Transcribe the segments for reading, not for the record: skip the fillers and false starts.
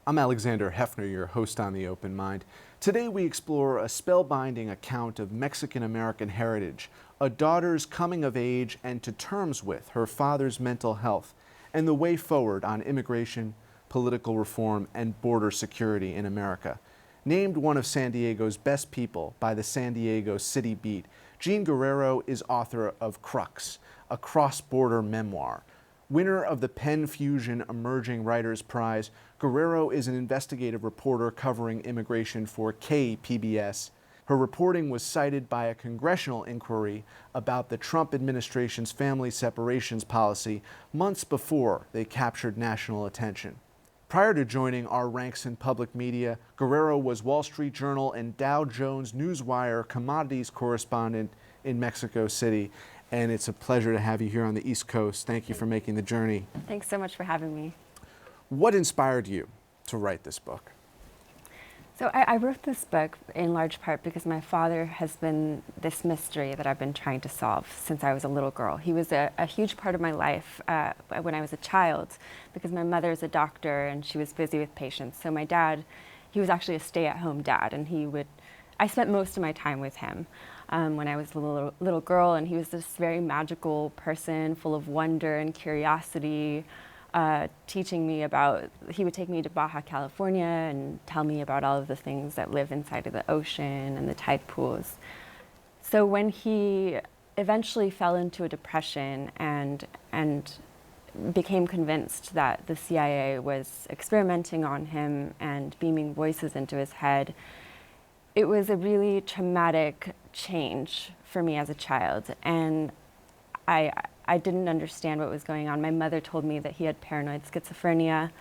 I'm Alexander Hefner, your host on The Open Mind. Today we explore a spellbinding account of Mexican-American heritage, a daughter's coming of age and to terms with her father's mental health, and the way forward on immigration, political reform, and border security in America. Named one of San Diego's best people by the San Diego City Beat, Jean Guerrero is author of Crux, a cross-border memoir. Winner of the Penn Fusion Emerging Writers Prize, Guerrero is an investigative reporter covering immigration for KPBS. Her reporting was cited by a congressional inquiry about the Trump administration's family separations policy months before they captured national attention. Prior to joining our ranks in public media, Guerrero was Wall Street Journal and Dow Jones Newswire commodities correspondent in Mexico City. And it's a pleasure to have you here on the East Coast. Thank you for making the journey. Thanks so much for having me. What inspired you to write this book? So I wrote this book in large part because my father has been this mystery that I've been trying to solve since I was a little girl. He was a huge part of my life when I was a child because my mother is a doctor and she was busy with patients. So my dad, he was actually a stay-at-home dad, and I spent most of my time with him. When I was a little girl, and he was this very magical person full of wonder and curiosity, teaching me he would take me to Baja California and tell me about all of the things that live inside of the ocean and the tide pools. So when he eventually fell into a depression and became convinced that the CIA was experimenting on him and beaming voices into his head, it was a really traumatic change for me as a child, and I didn't understand what was going on. My mother told me that he had paranoid schizophrenia.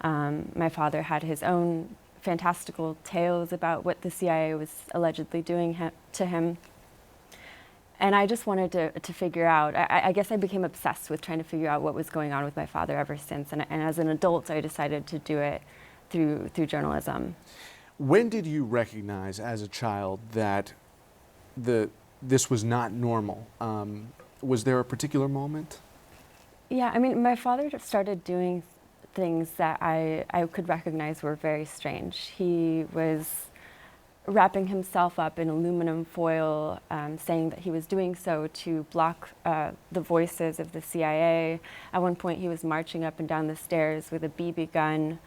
My father had his own fantastical tales about what the CIA was allegedly doing to him. And I just wanted to figure out, I guess I became obsessed with trying to figure out what was going on with my father ever since. And as an adult, I decided to do it through journalism. When did you recognize as a child that this was not normal? Was there a particular moment? Yeah, I mean, my father started doing things that I could recognize were very strange. He was wrapping himself up in aluminum foil, saying that he was doing so to block the voices of the CIA. At one point, he was marching up and down the stairs with a BB gun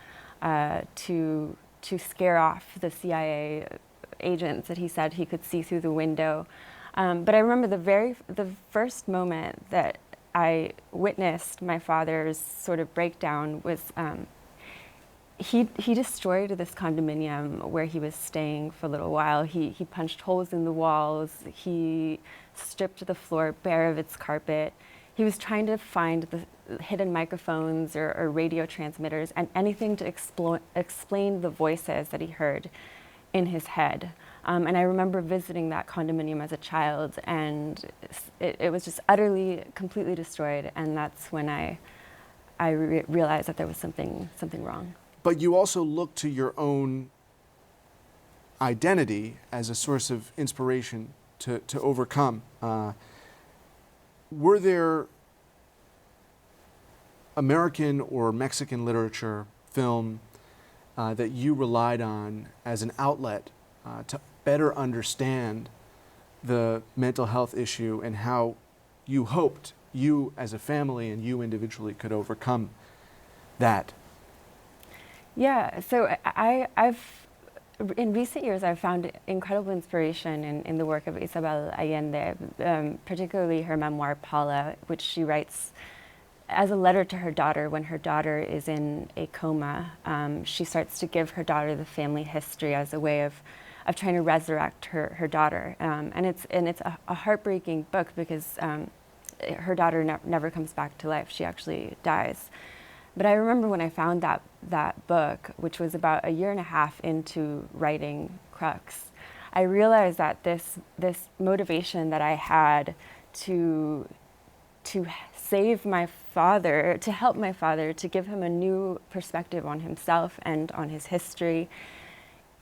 to scare off the CIA agents that he said he could see through the window. But I remember the first moment that I witnessed my father's sort of breakdown was he destroyed this condominium where he was staying for a little while. He punched holes in the walls. He stripped the floor bare of its carpet. He was trying to find the hidden microphones or radio transmitters and anything to explain the voices that he heard in his head. And I remember visiting that condominium as a child, and it was just utterly, completely destroyed. And that's when I realized that there was something wrong. But you also looked to your own identity as a source of inspiration to overcome. Were there American or Mexican literature, film, that you relied on as an outlet to better understand the mental health issue and how you hoped you as a family and you individually could overcome that? Yeah, so I've in recent years I've found incredible inspiration in the work of Isabel Allende, particularly her memoir Paula, which she writes as a letter to her daughter when her daughter is in a coma. She starts to give her daughter the family history as a way of trying to resurrect her daughter. And it's a heartbreaking book because her daughter never comes back to life. She actually dies. But I remember when I found that book, which was about a year and a half into writing Crux, I realized that this motivation that I had to save my father, to help my father, to give him a new perspective on himself and on his history,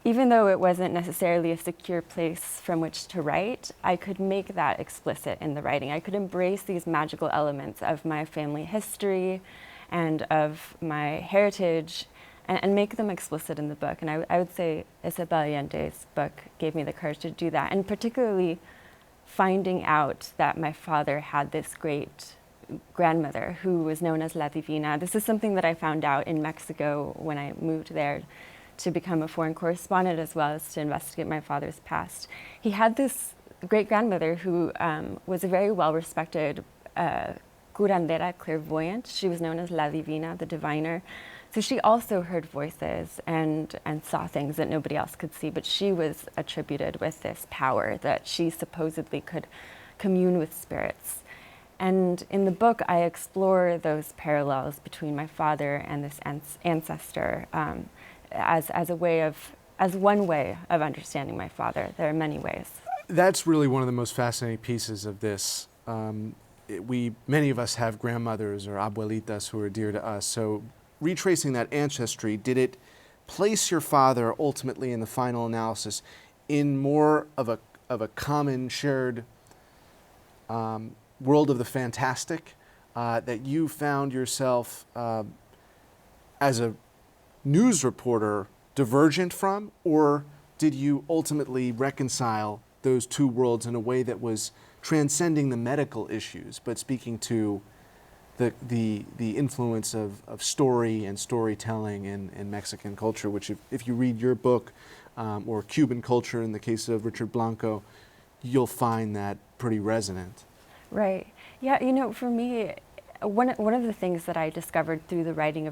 even though it wasn't necessarily a secure place from which to write, I could make that explicit in the writing. I could embrace these magical elements of my family history and of my heritage and make them explicit in the book. And I would say Valiente's book gave me the courage to do that, and particularly finding out that my father had this great grandmother who was known as La Divina. This is something that I found out in Mexico when I moved there to become a foreign correspondent, as well as to investigate my father's past. He had this great grandmother who was a very well-respected curandera, clairvoyant. She was known as La Divina, the diviner. So she also heard voices and saw things that nobody else could see, but she was attributed with this power that she supposedly could commune with spirits. And in the book, I explore those parallels between my father and this ancestor as one way of understanding my father. There are many ways. That's really one of the most fascinating pieces of this. Many of us have grandmothers or abuelitas who are dear to us. So retracing that ancestry, did it place your father ultimately in the final analysis in more of a common shared world of the fantastic that you found yourself as a news reporter divergent from, or did you ultimately reconcile those two worlds in a way that was transcending the medical issues, but speaking to the influence of story and storytelling in Mexican culture, which if you read your book, or Cuban culture in the case of Richard Blanco, you'll find that pretty resonant. Right. Yeah, for me, one of the things that I discovered through the writing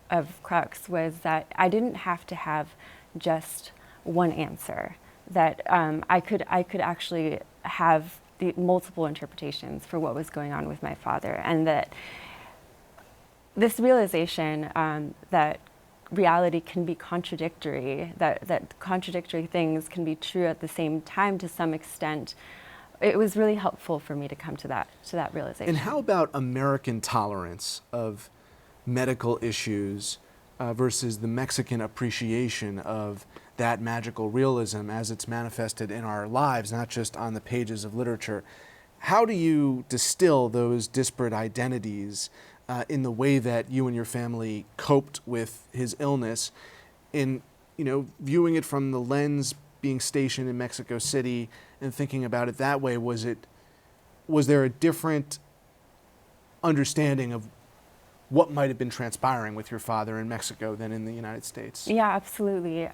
of Crux was that I didn't have to have just one answer, that I could actually have the multiple interpretations for what was going on with my father, and that this realization that reality can be contradictory, that contradictory things can be true at the same time to some extent, it was really helpful for me to come to that realization. And how about American tolerance of medical issues versus the Mexican appreciation of that magical realism as it's manifested in our lives, not just on the pages of literature? How do you distill those disparate identities in the way that you and your family coped with his illness, in viewing it from the lens being stationed in Mexico City and thinking about it that way? Was there a different understanding of what might have been transpiring with your father in Mexico than in the United States? Yeah, absolutely.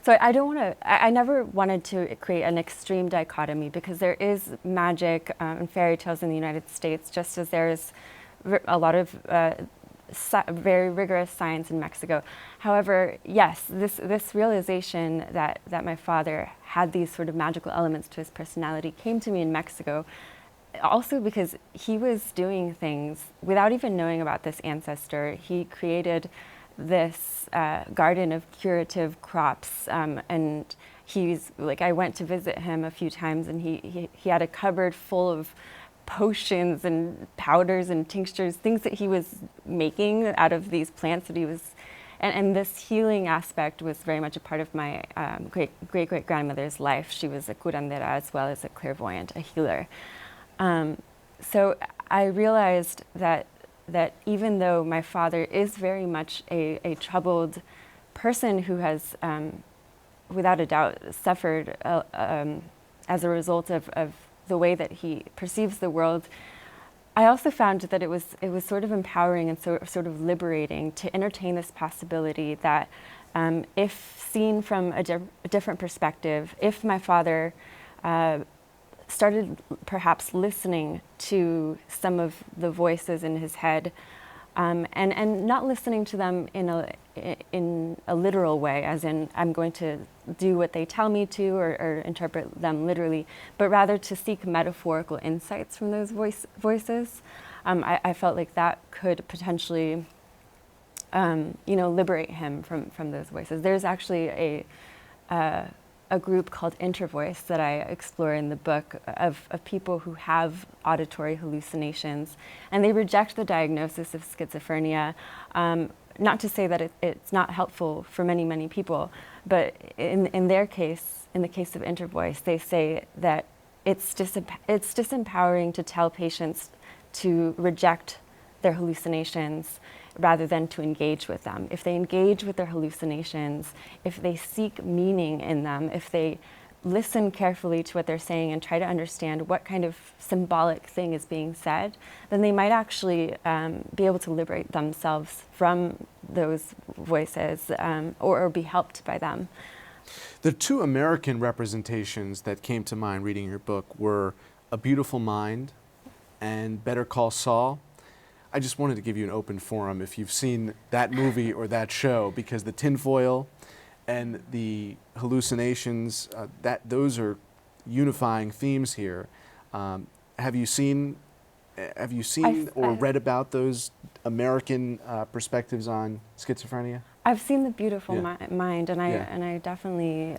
So I never wanted to create an extreme dichotomy, because there is magic and fairy tales in the United States, just as there is a lot of very rigorous science in Mexico. However, yes, this realization that my father had these sort of magical elements to his personality came to me in Mexico, also because he was doing things without even knowing about this ancestor. He created this garden of curative crops, and he's like, I went to visit him a few times, and he had a cupboard full of potions and powders and tinctures, things that he was making out of these plants that he was, and this healing aspect was very much a part of my great grandmother's life. She was a curandera as well as a clairvoyant, a healer. So I realized that even though my father is very much a troubled person who has, without a doubt, suffered as a result of the way that he perceives the world, I also found that it was sort of empowering and sort of liberating to entertain this possibility that if seen from a different perspective, if my father started perhaps listening to some of the voices in his head, and not listening to them in a literal way, as in I'm going to do what they tell me to or interpret them literally, but rather to seek metaphorical insights from those voices. I felt like that could potentially liberate him from those voices. There's actually a group called Intervoice that I explore in the book of people who have auditory hallucinations, and they reject the diagnosis of schizophrenia. Not to say that it's not helpful for many people, but in their case, in the case of Intervoice, they say that it's disempowering to tell patients to reject their hallucinations rather than to engage with them. If they engage with their hallucinations, if they seek meaning in them, if they listen carefully to what they're saying and try to understand what kind of symbolic thing is being said, then they might actually be able to liberate themselves from those voices or be helped by them. The two American representations that came to mind reading your book were A Beautiful Mind and Better Call Saul. I just wanted to give you an open forum if you've seen that movie or that show, because the tinfoil and the hallucinations, those are unifying themes here. Have you seen or read about those American perspectives on schizophrenia? I've seen The Beautiful Mind, and I definitely,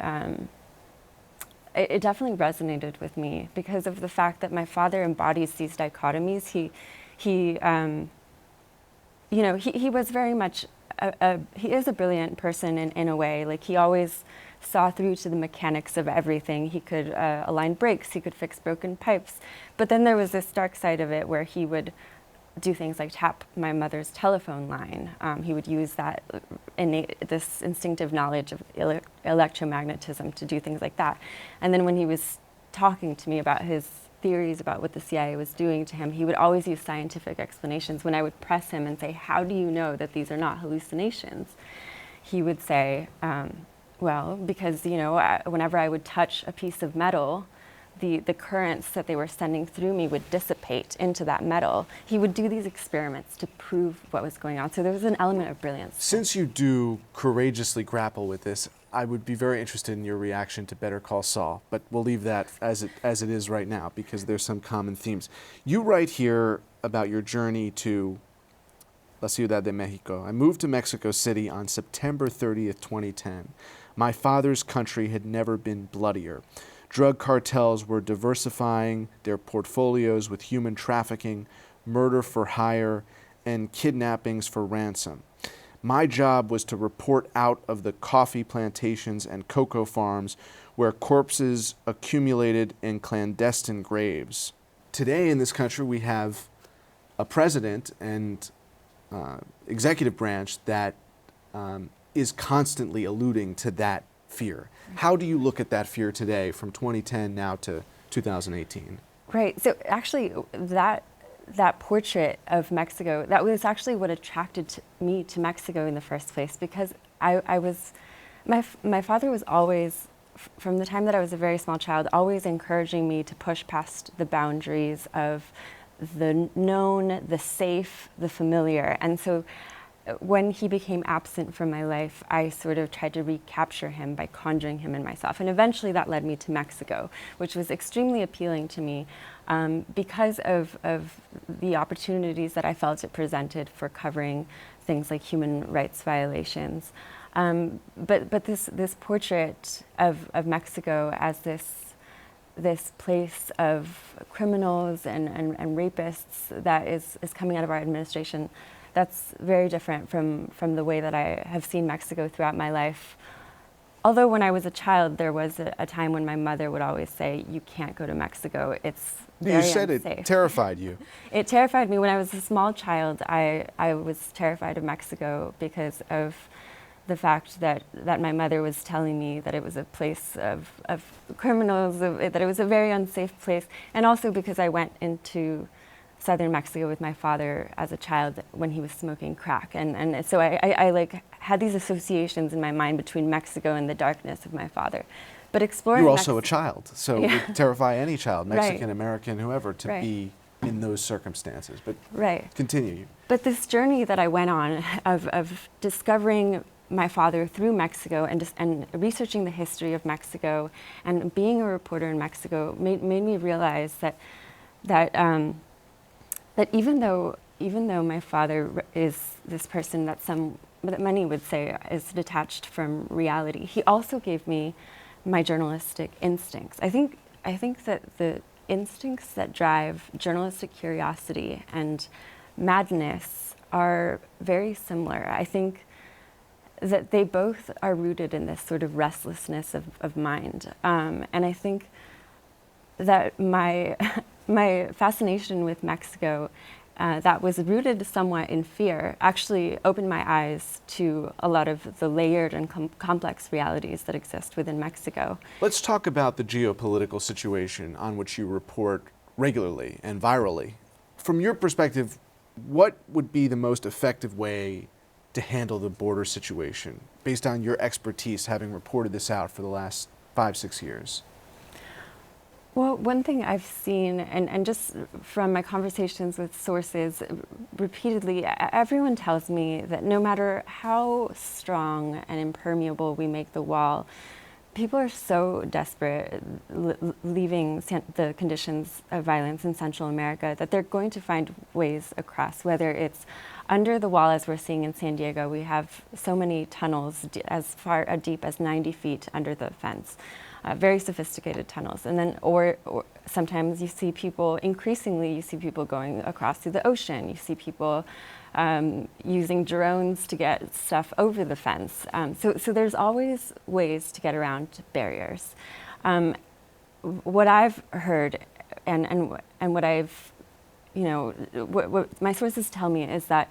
it definitely resonated with me because of the fact that my father embodies these dichotomies. He was very much, he is a brilliant person in a way. Like, he always saw through to the mechanics of everything. He could align brakes, he could fix broken pipes. But then there was this dark side of it where he would do things like tap my mother's telephone line. He would use this instinctive knowledge of electromagnetism to do things like that. And then when he was talking to me about his theories about what the CIA was doing to him, he would always use scientific explanations. When I would press him and say, how do you know that these are not hallucinations? He would say, well, because, whenever I would touch a piece of metal, the currents that they were sending through me would dissipate into that metal. He would do these experiments to prove what was going on. So there was an element of brilliance. Since you do courageously grapple with this, I would be very interested in your reaction to Better Call Saul, but we'll leave that as it is right now because there's some common themes. You write here about your journey to La Ciudad de Mexico. I moved to Mexico City on September 30th, 2010. My father's country had never been bloodier. Drug cartels were diversifying their portfolios with human trafficking, murder for hire, and kidnappings for ransom. My job was to report out of the coffee plantations and cocoa farms where corpses accumulated in clandestine graves. Today in this country we have a president and executive branch that is constantly alluding to that fear. How do you look at that fear today from 2010 now to 2018? Right. So actually that portrait of Mexico, that was actually what attracted me to Mexico in the first place, because my father was always, from the time that I was a very small child, always encouraging me to push past the boundaries of the known, the safe, the familiar. And so when he became absent from my life, I sort of tried to recapture him by conjuring him in myself. And eventually that led me to Mexico, which was extremely appealing to me because of the opportunities that I felt it presented for covering things like human rights violations. But this portrait of Mexico as this place of criminals and rapists that is coming out of our administration, that's very different from the way that I have seen Mexico throughout my life. Although when I was a child, there was a time when my mother would always say, you can't go to Mexico, it's very unsafe. You said it terrified you. It terrified me. When I was a small child, I was terrified of Mexico because of the fact that my mother was telling me that it was a place of criminals, that it was a very unsafe place, and also because I went into southern Mexico with my father as a child when he was smoking crack. And so I like had these associations in my mind between Mexico and the darkness of my father. But exploring— You're also a child, so it would terrify any child, Mexican, Right. American, whoever, to Right. be in those circumstances. But Right. continue. But this journey that I went on of discovering my father through Mexico and researching the history of Mexico and being a reporter in Mexico made me realize that even though my father is this person that many would say is detached from reality, he also gave me my journalistic instincts. I think that the instincts that drive journalistic curiosity and madness are very similar. I think that they both are rooted in this sort of restlessness of mind. And I think that my fascination with Mexico that was rooted somewhat in fear actually opened my eyes to a lot of the layered and complex realities that exist within Mexico. Let's talk about the geopolitical situation on which you report regularly and virally. From your perspective, what would be the most effective way to handle the border situation based on your expertise having reported this out for the last 5-6 years? Well, one thing I've seen, and just from my conversations with sources repeatedly, everyone tells me that no matter how strong and impermeable we make the wall, people are so desperate leaving the conditions of violence in Central America that they're going to find ways across, whether it's under the wall, as we're seeing in San Diego. We have so many tunnels as deep as 90 feet under the fence. Very sophisticated tunnels. And then, or sometimes you see people, increasingly you see people going across through the ocean. You see people using drones to get stuff over the fence. So there's always ways to get around barriers. What I've heard and what I've, what my sources tell me is that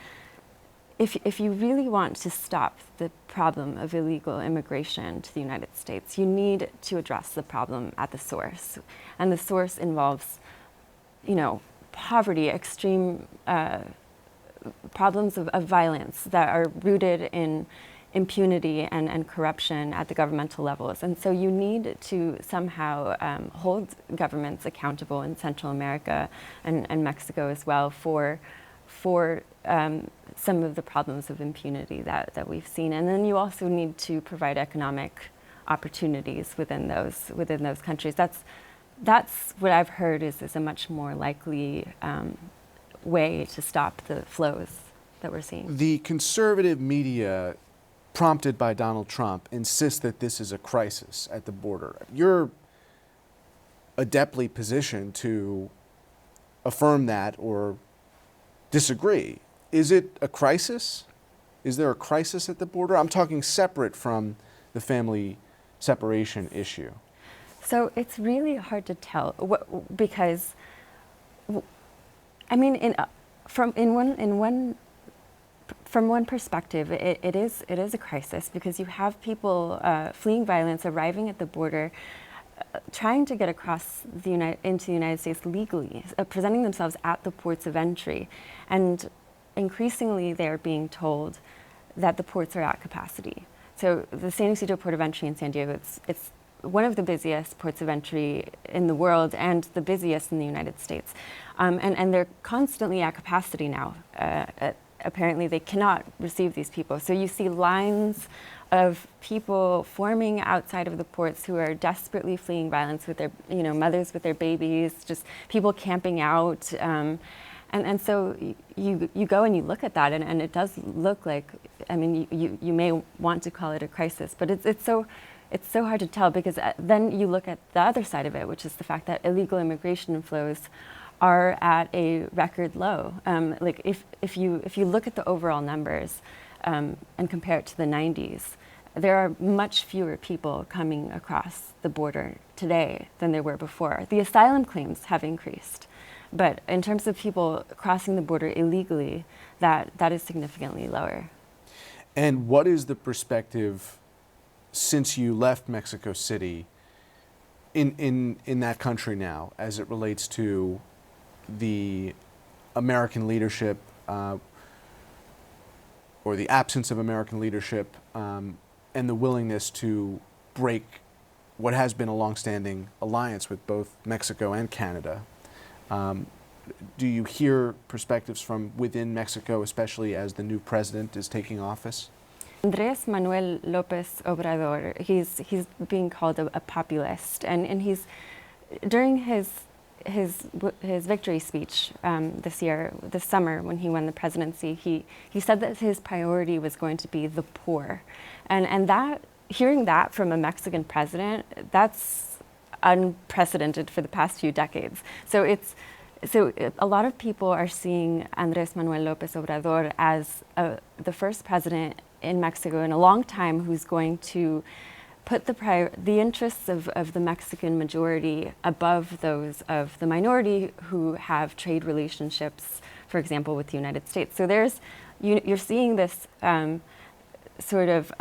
if you really want to stop the problem of illegal immigration to the United States, you need to address the problem at the source. And the source involves, poverty, extreme problems of violence that are rooted in impunity and corruption at the governmental levels. And so you need to somehow hold governments accountable in Central America and Mexico as well for some of the problems of impunity that we've seen. And then you also need to provide economic opportunities within those countries. That's what I've heard is a much more likely way to stop the flows that we're seeing. The conservative media, prompted by Donald Trump, insists that this is a crisis at the border. You're adeptly positioned to affirm that or disagree. Is it a crisis? Is there a crisis at the border? I'm talking separate from the family separation issue. So it's really hard to tell because, I mean, from one perspective, it is a crisis because you have people fleeing violence, arriving at the border, trying to get across into the United States legally, presenting themselves at the ports of entry, and increasingly they're being told that the ports are at capacity. So the San Ysidro port of entry in San Diego, it's one of the busiest ports of entry in the world and the busiest in the United States. And they're constantly at capacity now. Apparently they cannot receive these people. So you see lines of people forming outside of the ports who are desperately fleeing violence with their, mothers with their babies, just people camping out. And so you go and you look at that, and it does look like, I mean, you may want to call it a crisis, but it's so hard to tell because then you look at the other side of it, which is the fact that illegal immigration flows are at a record low. Like if you look at the overall numbers and compare it to the 90s, there are much fewer people coming across the border today than there were before. The asylum claims have increased, but in terms of people crossing the border illegally, that is significantly lower. And what is the perspective since you left Mexico City in that country now as it relates to the American leadership or the absence of American leadership and the willingness to break what has been a longstanding alliance with both Mexico and Canada? Do you hear perspectives from within Mexico, especially as the new president is taking office? Andrés Manuel López Obrador, he's being called a populist, and he's during his victory speech this summer when he won the presidency, he said that his priority was going to be the poor, and that hearing that from a Mexican president, that's unprecedented for the past few decades. So a lot of people are seeing Andrés Manuel López Obrador as the first president in Mexico in a long time who's going to put the interests of the Mexican majority above those of the minority who have trade relationships for example, with the United States. So you're seeing this sort of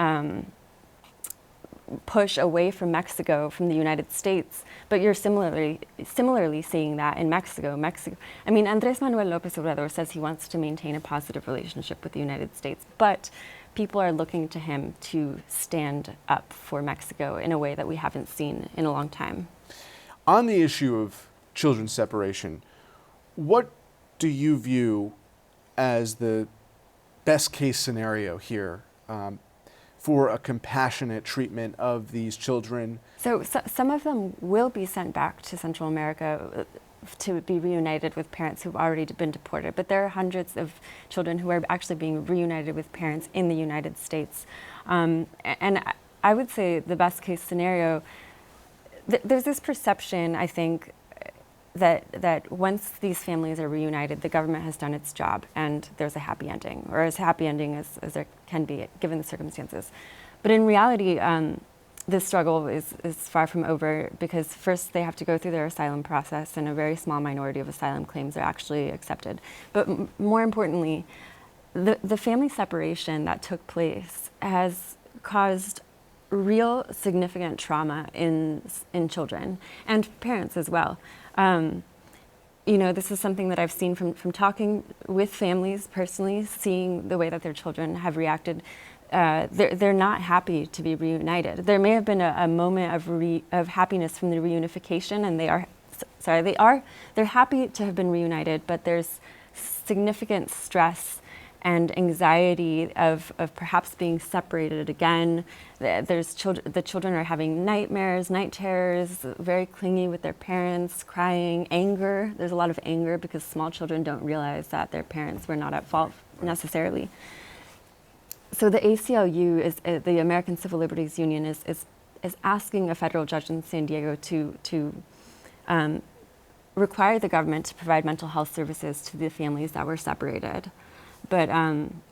push away from Mexico from the United States, but you're similarly seeing that in Mexico. I mean, Andrés Manuel López Obrador says he wants to maintain a positive relationship with the United States, but people are looking to him to stand up for Mexico in a way that we haven't seen in a long time. On the issue of children's separation, what do you view as the best case scenario here for a compassionate treatment of these children? So some of them will be sent back to Central America to be reunited with parents who've already been deported, but there are hundreds of children who are actually being reunited with parents in the United States. And I would say the best case scenario, there's this perception, I think, that once these families are reunited, the government has done its job and there's a happy ending, or as happy ending as there can be given the circumstances. But in reality, this struggle is far from over, because first they have to go through their asylum process, and a very small minority of asylum claims are actually accepted. But more importantly, the family separation that took place has caused real significant trauma in children and parents as well. This is something that I've seen from talking with families personally, seeing the way that their children have reacted. They're not happy to be reunited. There may have been a moment of happiness from the reunification, and they're happy to have been reunited, but there's significant stress and anxiety of perhaps being separated again. The children are having nightmares, night terrors, very clingy with their parents, crying, anger. There's a lot of anger because small children don't realize that their parents were not at fault necessarily. So the ACLU, the American Civil Liberties Union, is asking a federal judge in San Diego to require the government to provide mental health services to the families that were separated. But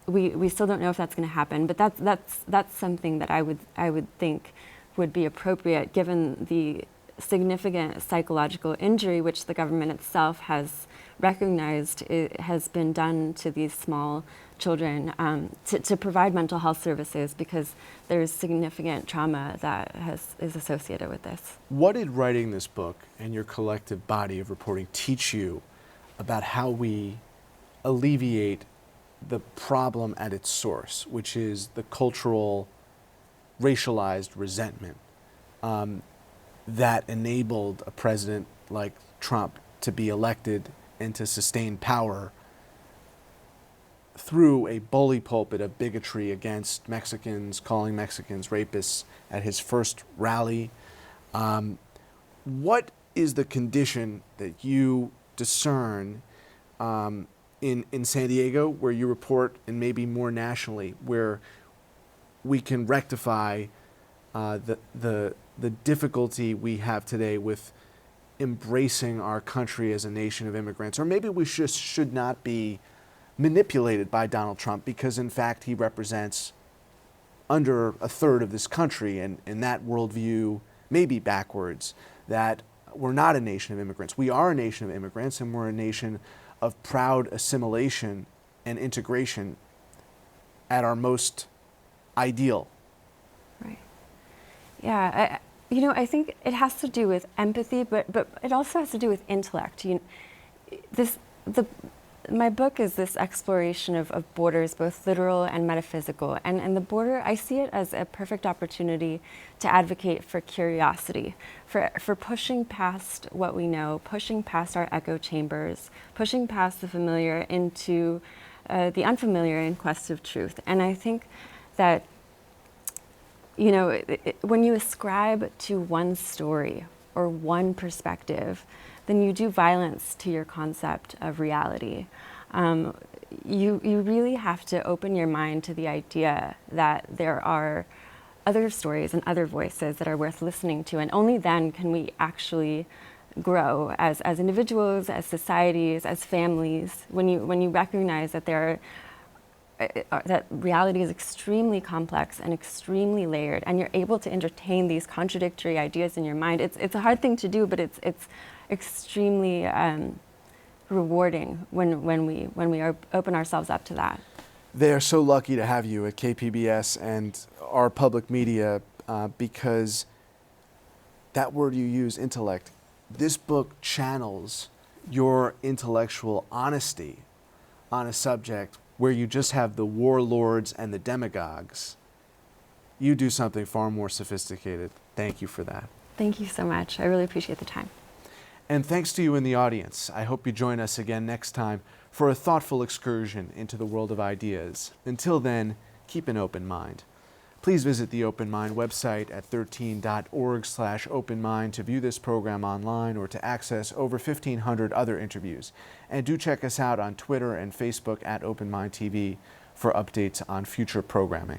we still don't know if that's going to happen. But that's something that I would think would be appropriate, given the significant psychological injury which the government itself has recognized has been done to these small children, to provide mental health services, because there's significant trauma that is associated with this. What did writing this book and your collective body of reporting teach you about how we alleviate the problem at its source, which is the cultural, racialized resentment that enabled a president like Trump to be elected and to sustain power through a bully pulpit of bigotry against Mexicans, calling Mexicans rapists at his first rally? What is the condition that you discern in San Diego, where you report, and maybe more nationally, where we can rectify the difficulty we have today with embracing our country as a nation of immigrants? Or maybe we just should not be manipulated by Donald Trump, because in fact he represents under a third of this country, and that worldview may be backwards, that we're not a nation of immigrants. We are a nation of immigrants, and we're a nation of proud assimilation and integration at our most ideal. Right. Yeah, I think it has to do with empathy, but it also has to do with intellect. My book is this exploration of borders, both literal and metaphysical. And the border, I see it as a perfect opportunity to advocate for curiosity, for pushing past what we know, pushing past our echo chambers, pushing past the familiar into the unfamiliar in quest of truth. And I think that, when you ascribe to one story or one perspective, then you do violence to your concept of reality. You really have to open your mind to the idea that there are other stories and other voices that are worth listening to, and only then can we actually grow as individuals, as societies, as families. When you recognize that that reality is extremely complex and extremely layered, and you're able to entertain these contradictory ideas in your mind. It's a hard thing to do, but it's extremely rewarding when we open ourselves up to that. They are so lucky to have you at KPBS and our public media because that word you use, intellect, this book channels your intellectual honesty on a subject where you just have the warlords and the demagogues. You do something far more sophisticated. Thank you for that. Thank you so much. I really appreciate the time. And thanks to you in the audience. I hope you join us again next time for a thoughtful excursion into the world of ideas. Until then, keep an open mind. Please visit the Open Mind website at 13.org/openmind to view this program online or to access over 1,500 other interviews. And do check us out on Twitter and Facebook at Open Mind TV for updates on future programming.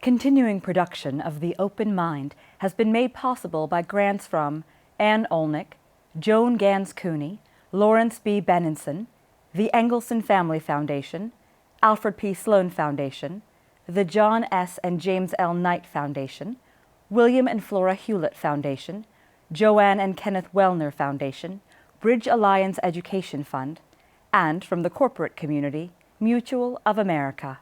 Continuing production of The Open Mind has been made possible by grants from Ann Olnick, Joan Gans Cooney, Lawrence B. Benenson, the Engelson Family Foundation, Alfred P. Sloan Foundation, the John S. and James L. Knight Foundation, William and Flora Hewlett Foundation, Joanne and Kenneth Wellner Foundation, Bridge Alliance Education Fund, and from the corporate community, Mutual of America.